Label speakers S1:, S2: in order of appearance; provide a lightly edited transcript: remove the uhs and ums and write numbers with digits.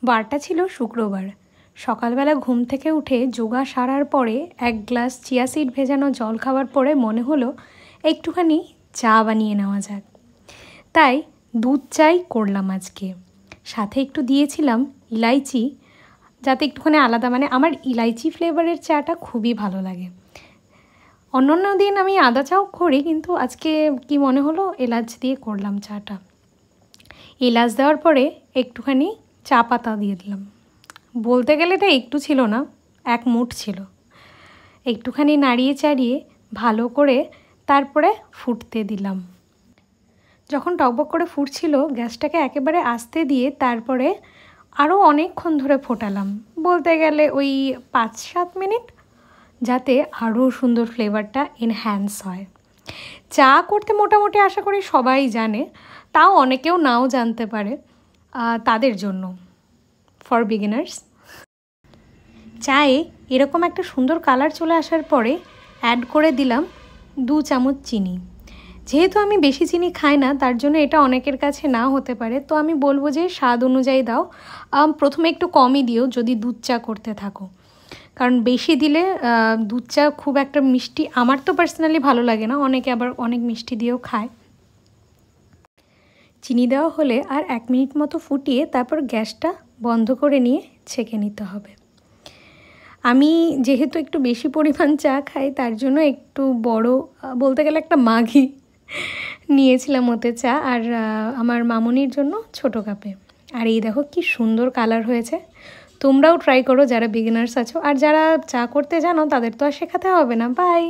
S1: বারটা ছিল শুক্রবার। সকালবেলা ঘুম থেকে উঠে যোগা সারার পরে এক গ্লাস চিয়া সিড ভেজানো জল খাওয়ার পরে মনে হলো একটুখানি চা বানিয়ে নেওয়া যাক। তাই দুধ চাই করলাম আজকে। সাথে একটু দিয়েছিলাম ইলাইচি, যাতে একটুখানি আলাদা, মানে আমার ইলাইচি ফ্লেভারের চাটা খুবই ভালো লাগে। অন্য দিন আমি আদা চাও করি, কিন্তু আজকে কি মনে হলো এলাচ দিয়ে করলাম চাটা। এলাচ দেওয়ার পরে একটুখানি চা পাতা দিয়ে দিলাম। বলতে গেলে এটা একটু ছিল না, এক মুঠ ছিল। একটুখানি নাড়িয়ে চাড়িয়ে ভালো করে তারপরে ফুটতে দিলাম। যখন টকবক করে ফুটছিল গ্যাসটাকে একেবারে আস্তে দিয়ে তারপরে আরও অনেকক্ষণ ধরে ফোটালাম, বলতে গেলে ওই 5-7 মিনিট, যাতে আরও সুন্দর ফ্লেভারটা এনহ্যান্স হয়। চা করতে মোটামুটি আশা করি সবাই জানে, তাও অনেকেও নাও জানতে পারে, তাদের জন্য ফর বিগিনার্স। চায়ে এরকম একটা সুন্দর কালার চলে আসার পরে অ্যাড করে দিলাম 2 চামচ চিনি। যেহেতু আমি বেশি চিনি খাই না, তার জন্য এটা অনেকের কাছে না হতে পারে, তো আমি বলবো যে স্বাদ অনুযায়ী দাও। প্রথমে একটু কমই দিও যদি দুধ চা করতে থাকো, কারণ বেশি দিলে দুধ চা খুব একটা মিষ্টি, আমার তো পার্সোনালি ভালো লাগে না, অনেকে আবার অনেক মিষ্টি দিয়েও খায়। চিনি দেওয়া হলে আর 1 মিনিট মতো ফুটিয়ে তারপর গ্যাসটা বন্ধ করে নিয়ে ছেঁকে নিতে হবে। আমি যেহেতু একটু বেশি পরিমাণ চা খাই, তার জন্য একটু বড়, বলতে গেলে একটা মাঘি নিয়েছিলাম ওতে চা, আর আমার মামুনির জন্য ছোট কাপে। আর এই দেখো কি সুন্দর কালার হয়েছে। তোমরাও ট্রাই করো যারা বিগিনার্স আছো, আর যারা চা করতে জানো তাদের তো আর শেখাতে হবে না। বাই।